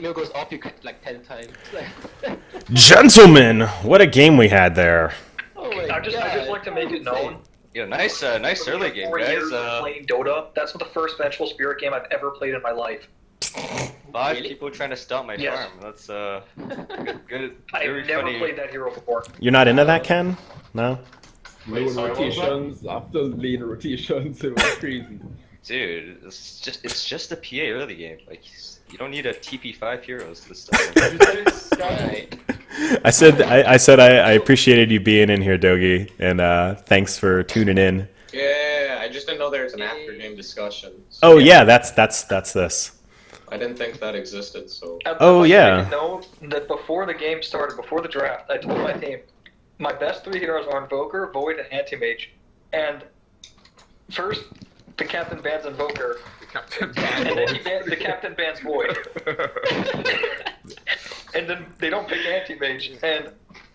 Mail goes off, you crit like 10 times. Gentlemen, what a game we had there. Oh my I just like to make it known. Yeah, nice early game, 4 guys. years of playing Dota. That's the first Vengeful Spirit game I've ever played in my life. 5 Really? people trying to stomp my Yes. farm. That's good. I've Very never funny. played that hero before. You're not into that, Ken? No? Lane sorry, what was that? rotations, after lane rotations, it was crazy. Dude, it's just a PA early game. Like you don't need a TP5 heroes to start. Right. I said I appreciated you being in here, Dogi, and thanks for tuning in. Yeah, I just didn't know there was an after game discussion. So Oh yeah, that's this. I didn't think that existed, so. I'd Oh, like to yeah. make it known that before the game started, before the draft, I told my team, my best 3 heroes are Invoker, Void, and Anti-Mage. And first, the captain bans Invoker, and then the captain bans Void. And then they don't pick Anti-Mage. And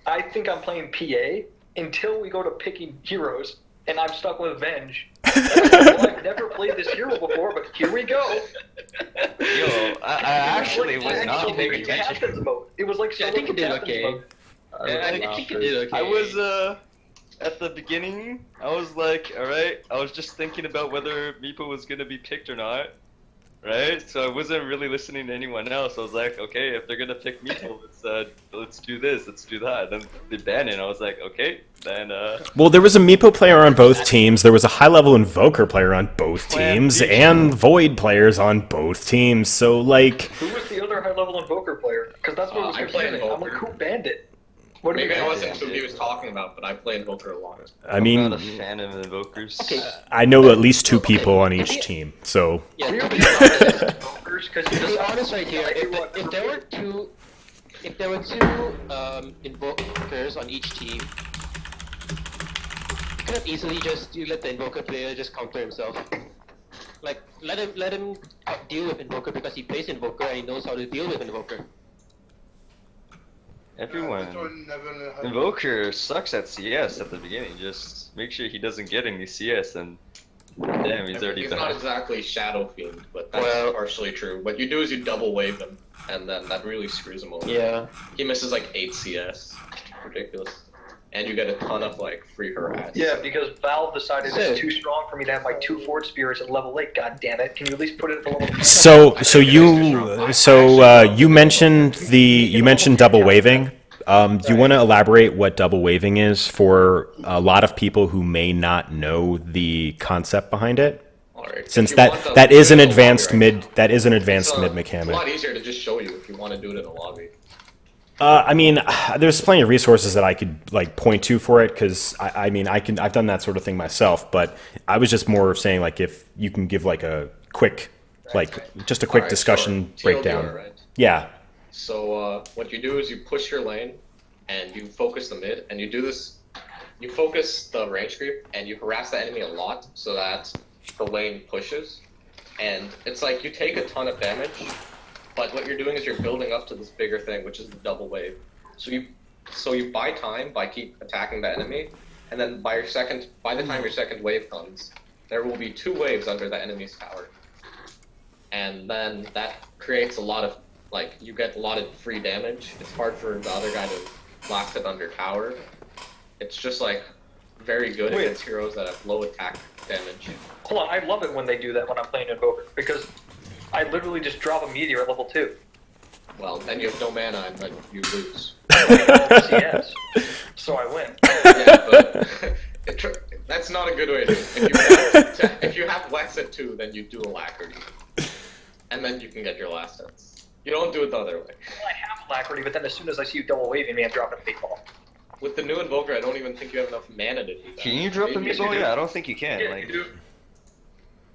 I think I'm playing PA until we go to picking heroes, and I'm stuck with Venge. Well, I've never played this hero before, but here we go. Yo, I actually was not paying Captain's attention. mode. It was like Yeah, I think you did Captain's okay. mode. I think you did okay. I was at the beginning. I was like, all right. I was just thinking about whether Meepo was gonna be picked or not. Right, so I wasn't really listening to anyone else. I was like, okay, if they're gonna pick Meepo, let's do this, let's do that. Then they banned it, and I was like, okay, then Well, there was a Meepo player on both teams. There was a high-level Invoker player on both teams, and Void players on both teams. So, like, Who was the other high-level Invoker player? Because that's what was I play confusing. I'm like, Invoker. who banned it? What Maybe I ban wasn't it? who he was talking about, but I play Invoker a lot. I mean, I'm not a fan of invokers. Okay. I know at least 2 people on each team. So, Yeah, We to were be being honest, honest with Invokers, 'cause you to be just- honest right here, if there were two invokers on each team, you could have easily just let the invoker player just counter himself. Like let him deal with invoker because he plays invoker and he knows how to deal with invoker. Everyone. Invoker sucks at CS at the beginning. Just make sure he doesn't get any CS, and damn, he's already He's done. not exactly Shadow Fiend, but that's Well- partially true. What you do is you double wave him, and then that really screws him over. Yeah. He misses like 8 CS. Ridiculous. And you get a ton of like free harass. Yeah, because Valve decided it's too strong for me to have my 2 Ford Spirits at level 8. God damn it! Can you at least put it at the level? you mentioned double waving. Do you want to elaborate what double waving is for a lot of people who may not know the concept behind it? Alright, Since if you want that is an do it in a advanced lobby right mid mid now. It's a mechanic. lot easier to just show you if you want to do it in a lobby. I mean, there's plenty of resources that I could like point to for it because I've done that sort of thing myself. But I was just more saying like if you can give like a quick just a quick Alright, discussion sure. breakdown. TLDR, right? Yeah. So what you do is you push your lane, and you focus the mid, and you do this. You focus the range creep, and you harass the enemy a lot, so that the lane pushes. And it's like you take a ton of damage, but what you're doing is you're building up to this bigger thing, which is the double wave. So you buy time by keep attacking the enemy, and then by the time your second wave comes, there will be 2 waves under the enemy's tower. And then that creates a lot of you get a lot of free damage. It's hard for the other guy to blast it under tower. It's just like very good Wait. against heroes that have low attack damage. Hold on, I love it when they do that when I'm playing Invoker because I literally just drop a meteor at level 2. Well, then you have no mana and then you lose. CS, so I win. Yeah, but that's not a good way to do it. If you have less at 2, then you do Alacrity. And then you can get your last hits. You don't do it the other way. Well, I have Alacrity, but then as soon as I see you double waving me, I'm dropping a meatball. With the new Invoker, I don't even think you have enough mana to do that. Can you drop the Maybe you meatball? do. Yeah, I don't think you can. Yeah, Like, you do.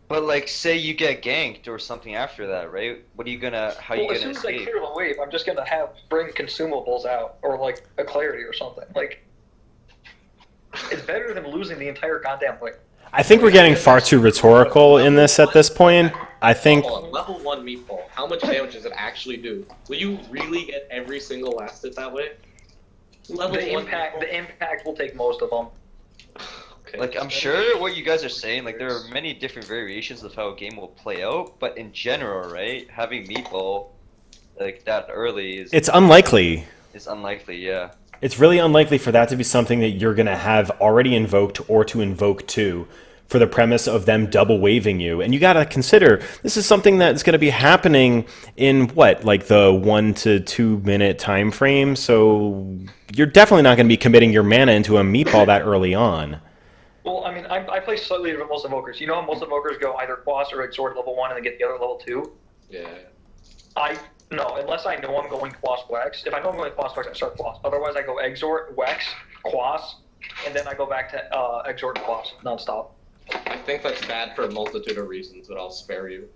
but like, say you get ganked or something after that, right? How are you Well, as gonna soon as I escape? clear the wave, I'm just gonna bring consumables out, or like a clarity or something. Like, it's better than losing the entire goddamn wave. I think we're getting far too rhetorical in this at this point. I think Hold on, level 1 meatball. How much damage does it actually do? Will you really get every single last hit that way? Level The 1 impact meatball? will take most of them. Okay. Like, I'm sure what you guys are saying, like, there are many different variations of how a game will play out, but in general, right, having meatball like that early is It's unlikely. unlikely. Yeah. It's really unlikely for that to be something that you're going to have already invoked or to invoke to, for the premise of them double waving you. And you got to consider this is something that's going to be happening in what, like the 1 to 2 minute time frame. So you're definitely not going to be committing your mana into a meatball that early on. Well, I mean, I play slightly different most invokers. You know how most invokers go either Quas or Exort level 1 and then get the other level 2? Yeah. No, unless I know I'm going Quas Wex. If I know I'm going Quas Wex, I start Quas. Otherwise, I go Exort, Wex, Quas, and then I go back to Exort and Quas nonstop. I think that's bad for a multitude of reasons that I'll spare you.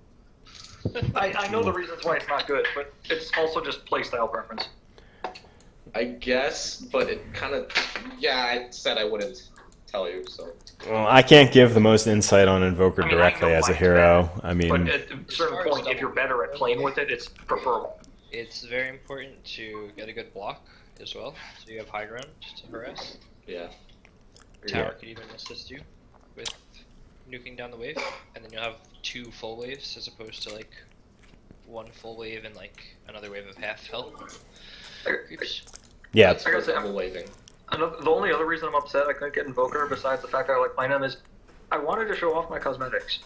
I know the reasons why it's not good, but it's also just playstyle preference. I guess, but it kind of... Yeah, I said I wouldn't tell you, so... Well, I can't give the most insight on Invoker I mean, directly I know as a why it's hero. bad, I mean, But at a certain point, if you're better at playing with it, it's preferable. It's very important to get a good block as well, so you have high ground to harass. Yeah. Tower could even assist you with nuking down the wave, and then you'll have 2 full waves as opposed to like 1 full wave and like another wave of half health. Creeps. yeah. That's I gotta say, double waving. The only other reason I'm upset I couldn't get Invoker, besides the fact that I like playing him, is I wanted to show off my cosmetics.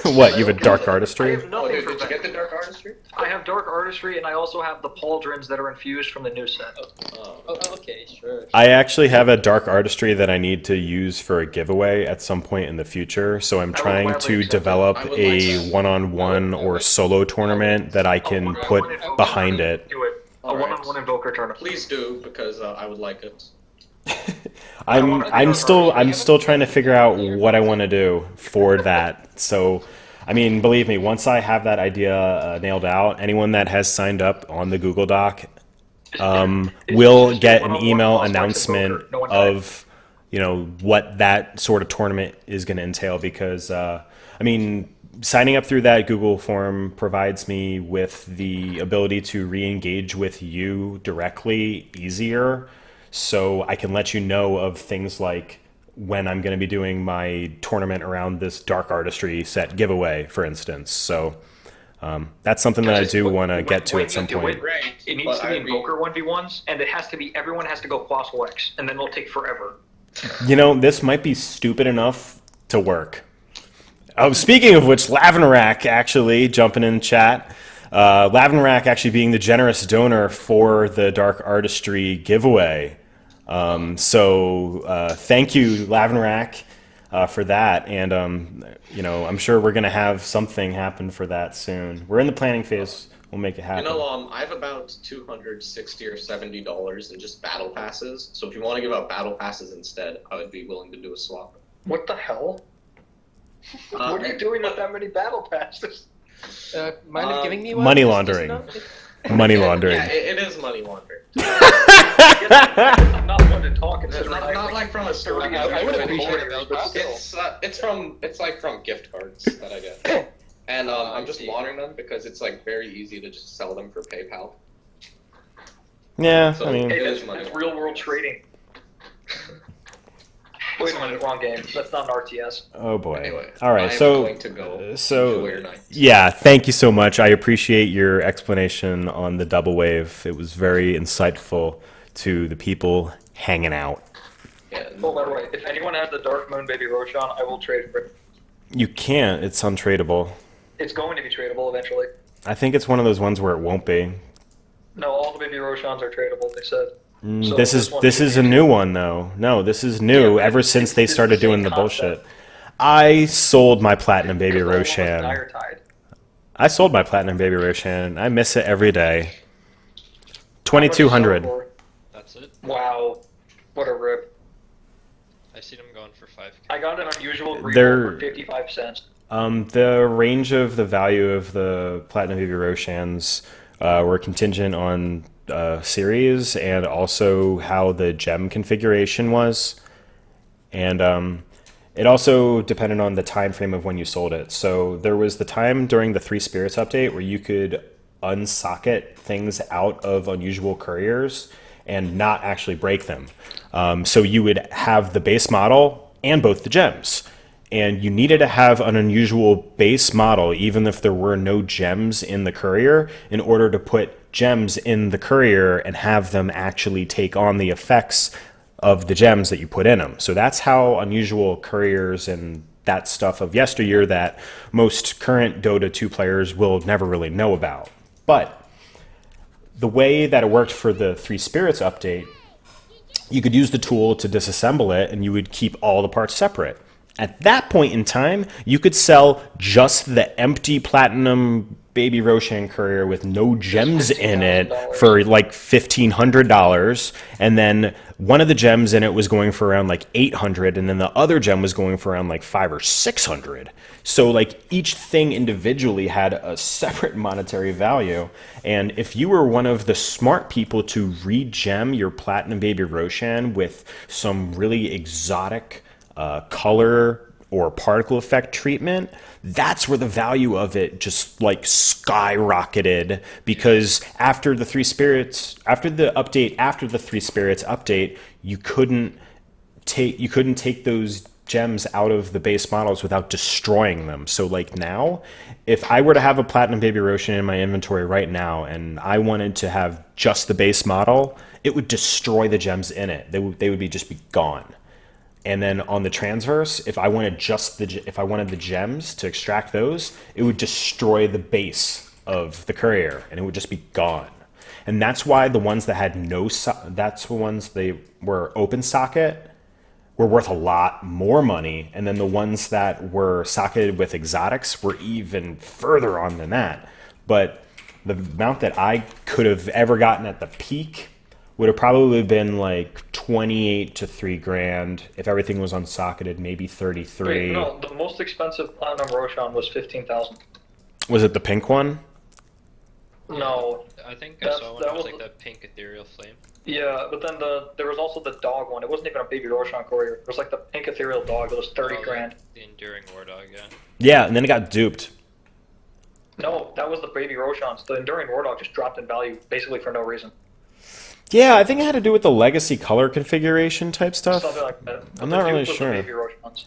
What, you have a Dark I Artistry? have Oh, nothing dude, for did you get that. the Dark Artistry? I have Dark Artistry, and I also have the pauldrons that are infused from the new set. Oh. Okay, sure. I actually have a Dark Artistry that I need to use for a giveaway at some point in the future, so I'm would trying gladly to accept it. develop I would like a that. one-on-one or solo tournament that I can put behind it. Do it. A Alright. one-on-one Invoker tournament. Please do, because I would like it. I'm still trying to figure out what I want to do for that. So, I mean, believe me, once I have that idea nailed out, anyone that has signed up on the Google Doc will get an email announcement of, you know, what that sort of tournament is going to entail. Because, I mean, signing up through that Google form provides me with the ability to re-engage with you directly easier. So I can let you know of things like when I'm going to be doing my tournament around this Dark Artistry set giveaway, for instance. So that's something that I do want to get to at some point. It needs to be Invoker 1v1s, and it has to be, everyone has to go Quas Wex, and then it'll take forever. You know, this might be stupid enough to work. Oh, speaking of which, Lavinarak actually jumping in chat. Lavinarak actually being the generous donor for the Dark Artistry giveaway. So thank you, Lavinarak, for that. And, you know, I'm sure we're going to have something happen for that soon. We're in the planning phase. We'll make it happen. You know, I have about $260 or $70 in just battle passes. So if you want to give out battle passes instead, I would be willing to do a swap. What the hell? What are you doing with that many battle passes? Mind giving me one? Money Just laundering. enough? Money laundering. Yeah, it is money laundering. I'm not one to talk. It's not like from a store. I would appreciate it, but still. It's like from gift cards that I get, and I'm just laundering them because it's like very easy to just sell them for PayPal. Yeah, So I mean, Hey, it that's, is money. that's real world trading. Wait a minute, wrong game. That's not an RTS. oh boy. Anyway, All right, I'm so going to go enjoy so your night. yeah, thank you so much. I appreciate your explanation on the double wave. It was very insightful to the people hanging out. Yeah, Oh, by the way, if anyone has the Dark Moon Baby Roshan, I will trade for it. You can't. It's untradeable. It's going to be tradable eventually. I think it's one of those ones where it won't be. No, all the Baby Roshans are tradable, they said. So This is a new one though. No, this is new. Yeah, ever since they it's the started same doing the concept. bullshit. I sold my Platinum Baby Because the other one was Roshan. Dire Tide. I sold my Platinum Baby Roshan. I miss it every day. How much is it 2200. for? That's it. Wow, what a rip. I've seen them going for 5K. I got an unusual green They're- for 55 cents. The range of the value of the Platinum Baby Roshans were contingent on series and also how the gem configuration was. And it also depended on the time frame of when you sold it. So there was the time during the Three Spirits update where you could unsocket things out of unusual couriers and not actually break them. So you would have the base model and both the gems. And you needed to have an unusual base model, even if there were no gems in the courier, in order to put gems in the courier and have them actually take on the effects of the gems that you put in them. So that's how unusual couriers and that stuff of yesteryear that most current Dota 2 players will never really know about. But the way that it worked for the Three Spirits update, you could use the tool to disassemble it and you would keep all the parts separate. At that point in time, you could sell just the empty platinum Baby Roshan courier with no gems in it for like $1,500, and then one of the gems in it was going for around like $800, and then the other gem was going for around like $500 or $600. So like each thing individually had a separate monetary value, and if you were one of the smart people to regem your platinum Baby Roshan with some really exotic color or particle effect treatment, that's where the value of it just like skyrocketed, because after the Three Spirits update, you couldn't take those gems out of the base models without destroying them. So like now, if I were to have a platinum Baby Roshan in my inventory right now and I wanted to have just the base model, it would destroy the gems in it. They would just be gone. And then on the transverse, if I wanted the gems to extract those, it would destroy the base of the courier and it would just be gone. And that's why the ones that had they were open socket were worth a lot more money, and then the ones that were socketed with exotics were even further on than that. But the amount that I could have ever gotten at the peak would have probably been like 28 to $3,000 if everything was unsocketed, maybe 33. Wait, no, the most expensive platinum Roshan was 15,000. Was it the pink one? No, I think I saw one that was like the pink ethereal flame. yeah, but then there was also the dog one. It wasn't even a Baby Roshan courier. It was like the pink ethereal dog. It was 30 grand. The enduring war dog, yeah. Yeah, and then it got duped. No, that was the Baby Roshans. The enduring war dog just dropped in value basically for no reason. Yeah, I think it had to do with the legacy color configuration type stuff. Something like that. I'm But not the really dupe was sure. The Baby Roshans.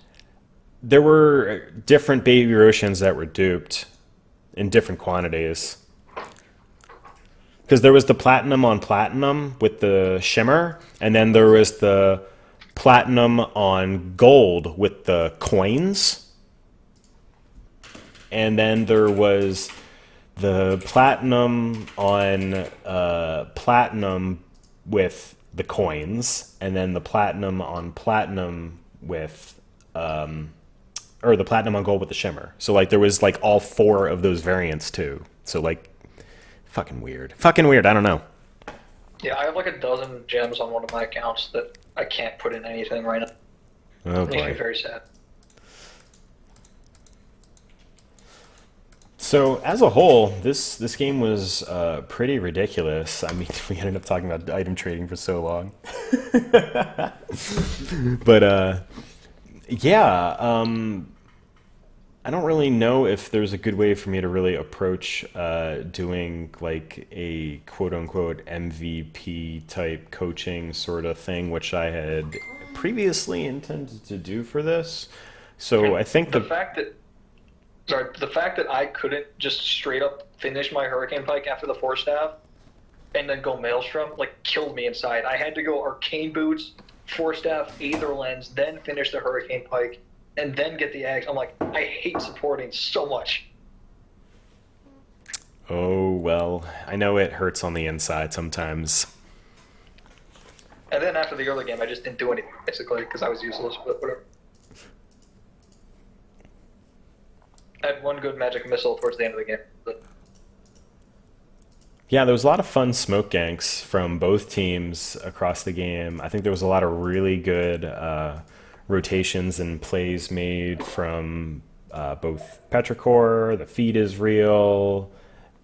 There were different Baby Roshans that were duped in different quantities. Because there was the platinum on platinum with the shimmer, and then there was the platinum on gold with the coins. And then there was the platinum on platinum with the coins, and then the platinum on platinum with or the platinum on gold with the shimmer. So like there was like all four of those variants too. So like fucking weird. I don't know. Yeah, I have like a dozen gems on one of my accounts that I can't put in anything right now. Oh It makes me boy. very sad. So as a whole, this game was pretty ridiculous. I mean, we ended up talking about item trading for so long. But yeah, I don't really know if there's a good way for me to really approach doing like a quote-unquote MVP type coaching sort of thing, which I had previously intended to do for this. So I think the fact that I couldn't just straight up finish my Hurricane Pike after the 4-staff and then go Maelstrom like killed me inside. I had to go Arcane Boots, 4-staff, Aether Lens, then finish the Hurricane Pike, and then get the Axe. I'm like, I hate supporting so much. Oh, well, I know it hurts on the inside sometimes. And then after the early game, I just didn't do anything, basically, because I was useless, but whatever. I had one good magic missile towards the end of the game. But Yeah, there was a lot of fun smoke ganks from both teams across the game. I think there was a lot of really good rotations and plays made from both Petrichor, the feed is real.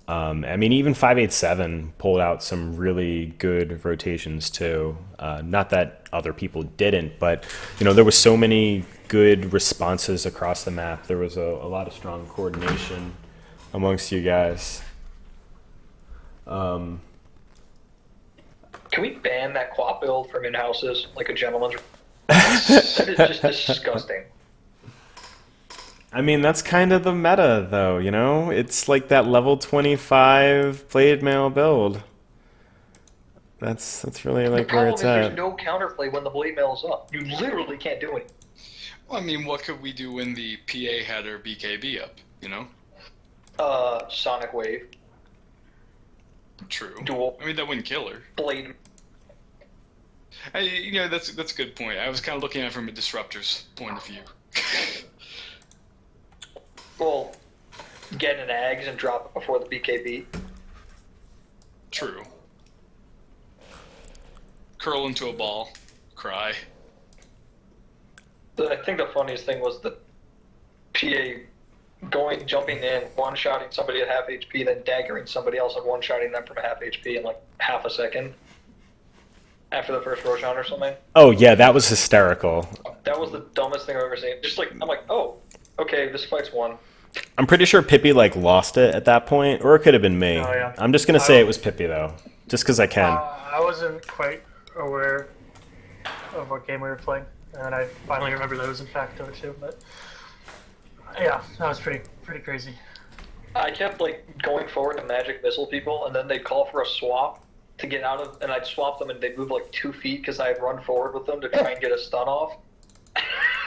I mean, even 587 pulled out some really good rotations too. Not that other people didn't, but you know, there was so many good responses across the map. There was a lot of strong coordination amongst you guys. can we ban that quap build from in-houses like a gentleman's? That is just disgusting. I mean, that's kind of the meta, though, you know? It's like that level 25 blade mail build. That's really The like where problem it's is there's at. no counterplay when the blade mail is up. You literally can't do it. Well, I mean, what could we do when the PA had her BKB up, you know? Sonic Wave, True. Dual. I mean, that wouldn't kill her. Blade. You know, that's a good point. I was kind of looking at it from a disruptor's point of view. Well, get an Ags and drop it before the BKB. True. Curl into a ball. Cry. I think the funniest thing was the PA jumping in, one-shotting somebody at half HP, then daggering somebody else and one-shotting them from half HP in like half a second after the first Roshan or something. Oh, yeah, that was hysterical. That was the dumbest thing I've ever seen. Just like, I'm like, oh, okay, this fight's won. I'm pretty sure Pippi, like, lost it at that point, or it could have been me. Oh, yeah. I'm just going to say it was Pippi, though, just because I can. I wasn't quite aware of what game we were playing, and I finally remember that it was in Facto too. But yeah, that was pretty crazy. I kept like going forward to magic missile people, and then they'd call for a swap to get out of, and I'd swap them, and they'd move like 2 feet because I had run forward with them to try and get a stun off.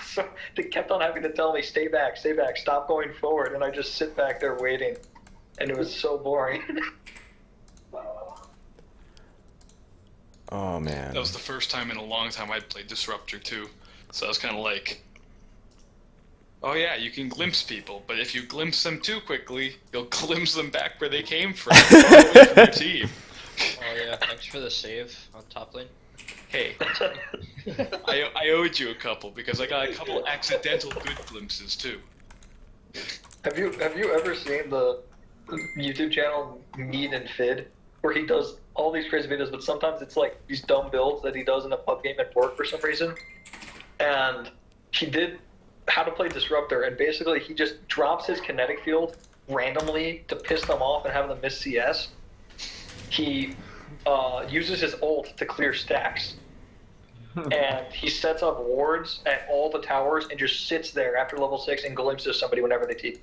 So they kept on having to tell me, stay back, stop going forward, and I just sit back there waiting, and it was so boring. Oh, man. That was the first time in a long time I'd played Disruptor too. So I was kind of like, oh yeah, you can glimpse people, but if you glimpse them too quickly, you'll glimpse them back where they came from, far away from your team. Oh yeah, thanks for the save on top lane. Hey, I owed you a couple because I got a couple accidental good glimpses too. Have you ever seen the YouTube channel Mead and Fid, where he does all these crazy videos, but sometimes it's like these dumb builds that he does in a pub game at work for some reason? And he did how to play Disruptor, and basically he just drops his kinetic field randomly to piss them off and have them miss CS. He uses his ult to clear stacks. And he sets up wards at all the towers and just sits there after level 6 and glimpses somebody whenever they TP.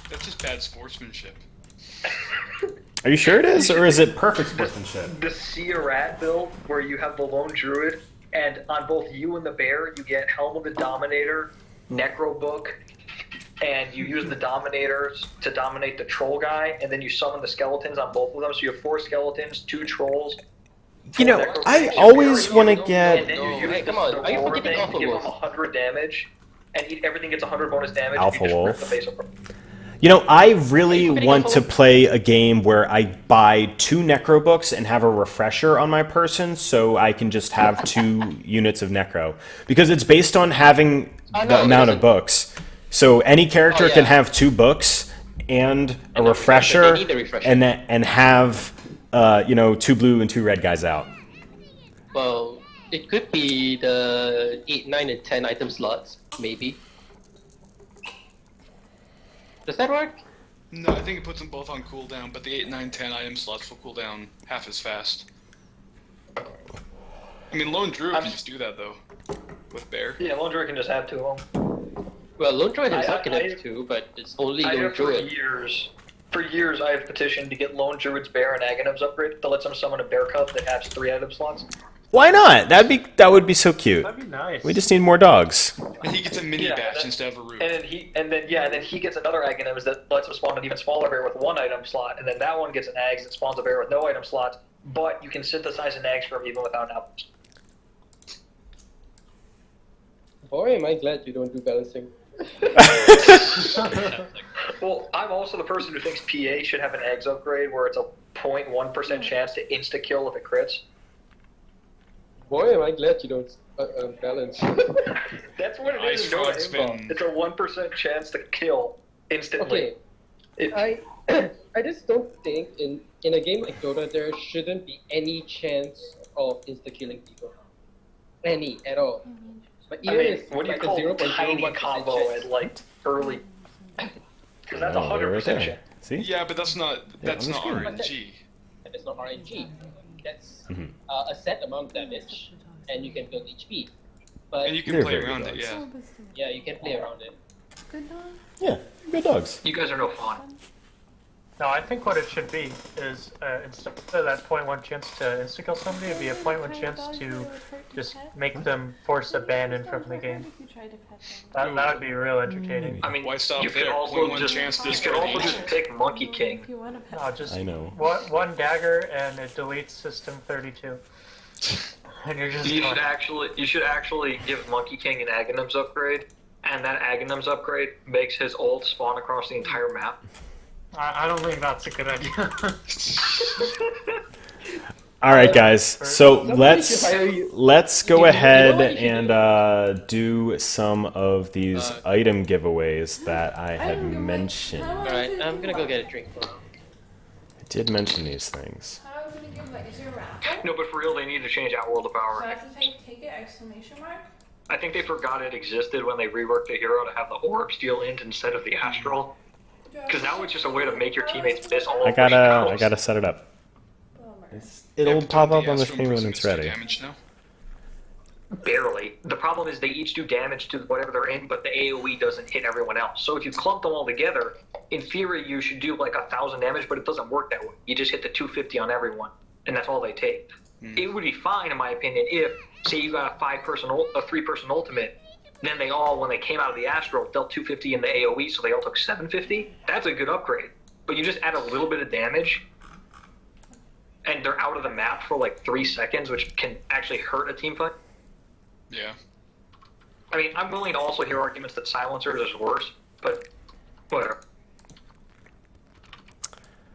That's just bad sportsmanship. Are you sure it is, or is it perfect sportsmanship? The See a Rat build, where you have the Lone Druid, and on both you and the Bear, you get Helm of the Dominator, Necro Book, and you use the Dominators to dominate the Troll guy, and then you summon the skeletons on both of them, so you have 4 skeletons, 2 Trolls. You know, Necro I Books, always and want to then get you use Hey, the come on, are you Aurora forgetting thing to give Alpha him Wolf? 100 damage, and everything gets 100 bonus damage, Alpha and you just Wolf. rip the face apart. You know, I really forgetting want to Alpha? play a game where I buy 2 Necro books and have a refresher on my person, so I can just have 2 units of Necro. Because it's based on having the no, amount it of books. So any character Oh, yeah. can have 2 books and a And a refresher. refresher, They need the refresher. and have, 2 blue and 2 red guys out. Well, it could be the 8, 9, and 10 item slots, maybe. Does that work? No, I think it puts them both on cooldown, but the 8, 9, 10 item slots will cool down half as fast. I mean, Lone Druid can just do that though, with Bear. Yeah, Lone Druid can just have 2 of them. Well, Lone Druid himself I- can I- have 2, but it's only I Lone have for Druid. years. For years, I have petitioned to get Lone Druid's Bear and Aghanims upgrade that lets him summon a Bear Cub that has 3 item slots. Why not? That would be so cute. That'd be nice. We just need more dogs. And he gets a mini Yeah, batch that- instead of a root. And then he gets another Aghanims that lets him spawn an even smaller bear with 1 item slot, and then that one gets an Ags that spawns a bear with no item slots, but you can synthesize an Ags from even without apples. Boy, am I glad you don't do balancing. Well, I'm also the person who thinks PA should have an Ags upgrade where it's a 0.1% chance to insta kill if it crits. Boy, am I glad you don't balance. That's what it Ice is. in Dota Frog's Info. been- It's a 1% chance to kill instantly. Okay, It- I just don't think in a game like Dota there shouldn't be any chance of insta-killing people. Any, at all. But I even mean, if what do you like a call 0.01% tiny combo chance. at like early? Because that's Oh, they're 100% right chance. there. See? Yeah, but that's not on the not screen. RNG. That's not RNG. That's Mhm. a set amount of damage, and you can build HP. but And you can They're play very around good it, yeah. yeah, you can play around it. Good dog. Yeah, good dogs. You guys are no fun. No, I think what it should be is instead of that 0.1 chance to insta-kill somebody, it'd be a 0.1 chance to just make them force abandon from the game. That would be real entertaining. I mean, Why stop you could there? also 0.1 just chance to you could destroy also the just pick Monkey King. If you want to pet No, just I know. one dagger and it deletes system 32. And you're just You done. should actually give Monkey King an Aghanim's upgrade, and that Aghanim's upgrade makes his ult spawn across the entire map. I don't think that's a good idea. All right, guys. So Somebody should hire you. let's go You know ahead what you should and do some of these item giveaways that I had don't know what- mentioned. how I Alright, I'm gonna go get a drink. did mention these things. How are we gonna give like, is there a raffle? No, but for real, they need to change out World of So Power. I have to take it, exclamation mark? I think they forgot it existed when they reworked the hero to have the orb steal int instead of the astral. Because now it's just a way to make your teammates miss all I of their gotta spells. set it up. Bummer. It'll Yeah, pop but up on the Astro screen when person it's does do ready. Damage now. Barely. The problem is they each do damage to whatever they're in, but the AoE doesn't hit everyone else. So if you clump them all together, in theory you should do like 1,000 damage, but it doesn't work that way. You just hit the 250 on everyone, and that's all they take. It would be fine, in my opinion, if, say you got a 3-person ultimate, then they all, when they came out of the Astral, dealt 250 in the AoE, so they all took 750. That's a good upgrade. But you just add a little bit of damage, and they're out of the map for like 3 seconds, which can actually hurt a team fight. Yeah. I mean, I'm willing to also hear arguments that silencers is worse, but whatever.